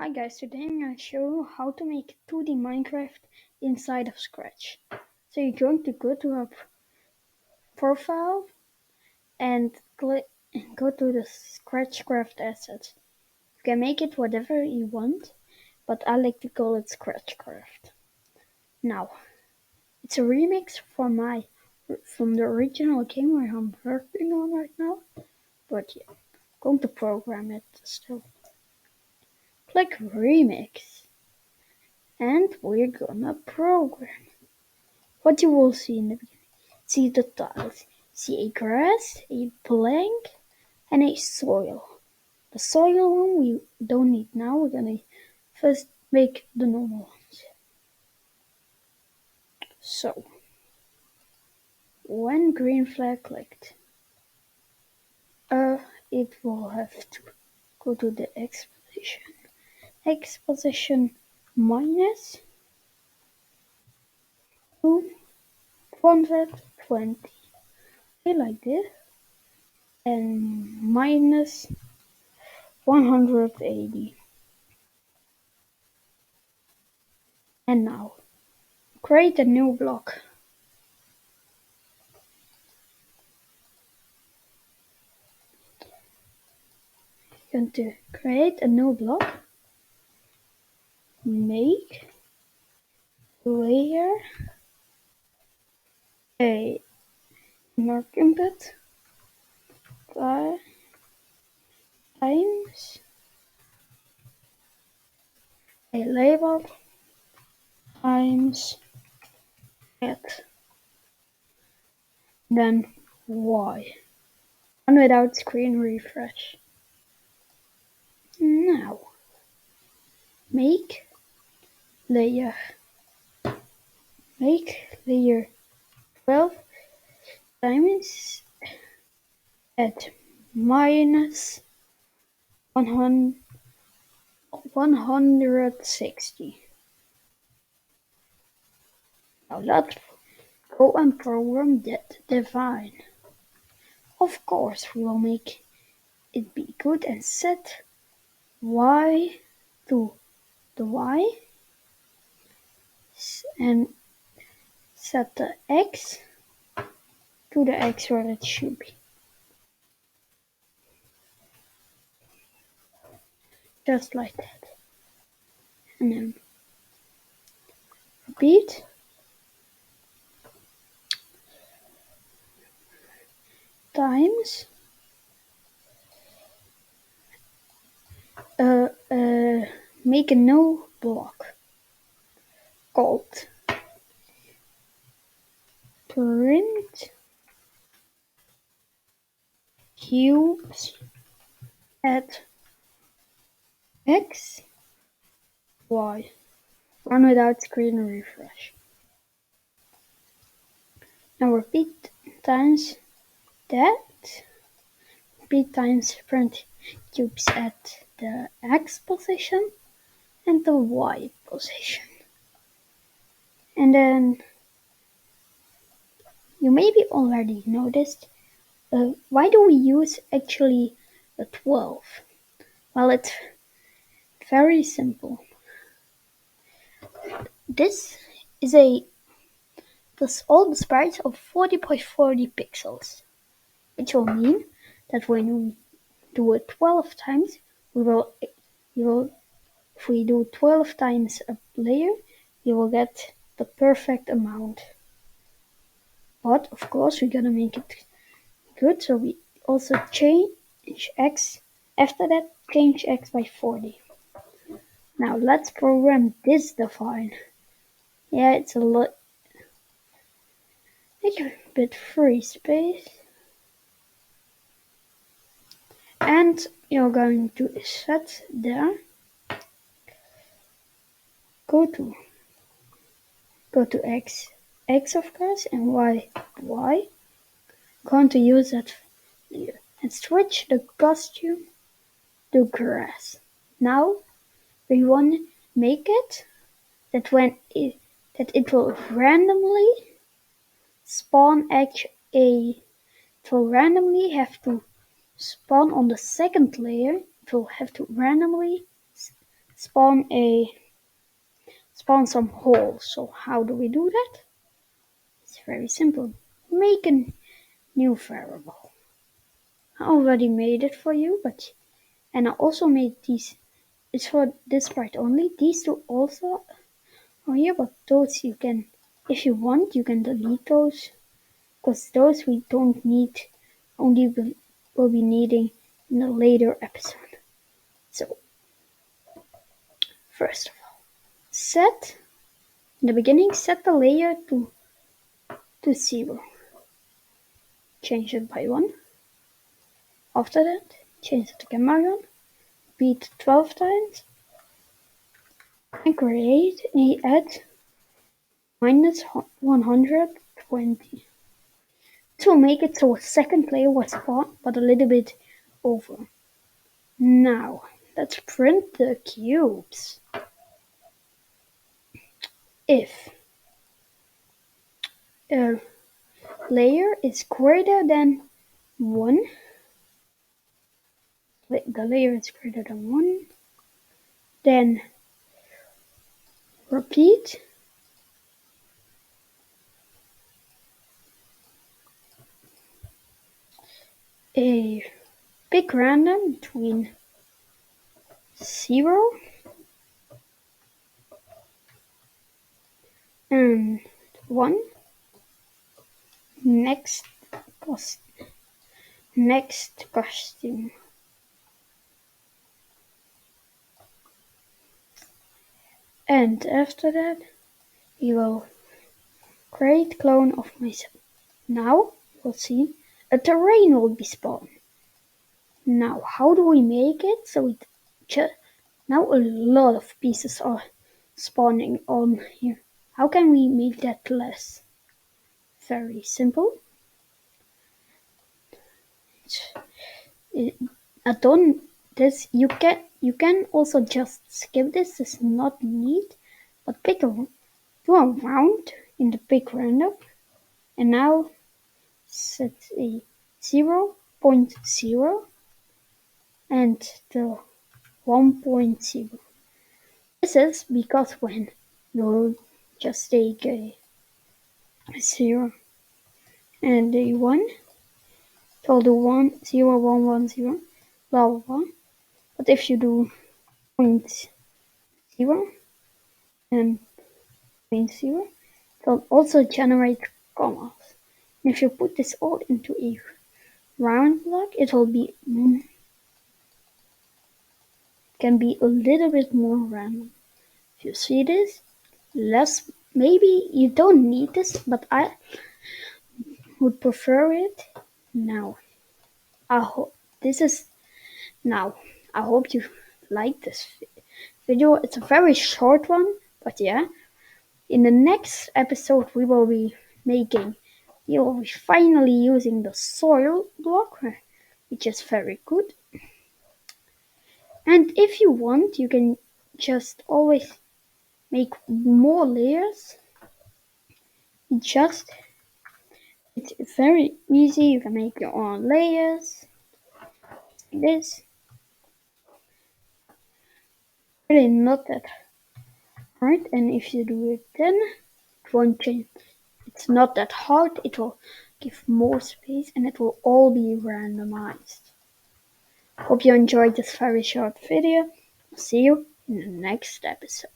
Hi guys, today I'm going to show you how to make 2D Minecraft inside of Scratch. So you're going to go to our profile and go to the Scratchcraft assets. You can make it whatever you want, but I like to call it Scratchcraft. Now, it's a remix from the original game where I'm working on right now, but yeah, I'm going to program it still. Click Remix. And we're gonna program. What you will see in the beginning. See the tiles. See a grass, a plank, and a soil. The soil one we don't need now. We're gonna first make the normal ones. So, when green flag clicked, it will have to go to the X position. X position minus 220. Like this. And minus 180. And now, create a new block. You're going to create a new block. Make layer a mark input times a label times get. Then Y. And without screen refresh. Now, make layer 12 times at minus 160. Now let's go and program that divine. Of course, we will make it be good and set y to the y and set the x to the x where it should be. Just like that. And then repeat. Times make a new block called print cubes at x y. Run without screen refresh. Now repeat times that. Repeat times print cubes at the x position and the y position. And then you maybe already noticed, why do we use actually a 12? Well, it's very simple. This is all the sprites of 40 by 40 pixels, which will mean that when you do it 12 times, if we do 12 times a layer, you will get the perfect amount. But of course, we're gonna make it good, so we also change x. After that, change x by 40. Now let's program this define. Yeah, it's a bit free space. And you're going to set there. Go to x of course, and y. Going to use that here and switch the costume to grass. Now we want to make it that it will randomly spawn it will randomly have to spawn on the second layer. It will have to randomly spawn some holes. So how do we do that? It's very simple. Make a new variable. I already made it for you, and I also made these. It's for this part only. These two also are here, but those you can, if you want, you can delete those, because those we don't need. Only will be needing in a later episode. So first of all, in the beginning, set the layer to 0. Change it by 1. After that, change it to camera. Repeat 12 times. And create a at minus 120. This will make it so a second layer was spawned, but a little bit over. Now, let's print the cubes. If a layer is greater than 1, the layer is greater than 1, then repeat a pick random between 0 and 1. Next costume. And after that, we will create clone of myself. Now, we'll see a terrain will be spawned. Now, how do we make it so it now a lot of pieces are spawning on here. How can we make that less? Very simple. I don't this you can also just skip this. It's not neat, but do a round in the pick random, and now set a 0.0 and the 1.0. This is because when you just take a 0 and a 1, so the 1, 0, 1, 1, 0, blah blah blah. But if you do 0 and 0, it will also generate commas. And if you put this all into a round block, it will be can be a little bit more random. If you see this, maybe you don't need this, but I would prefer it now. I hope I hope you like this video. It's a very short one, but yeah. In the next episode, we will be finally using the soil block, which is very good. And if you want, you can just always make more layers. It's very easy. You can make your own layers. Like this. Really not that hard. And if you do it then, it won't change. It's not that hard. It will give more space and it will all be randomized. Hope you enjoyed this very short video. See you in the next episode.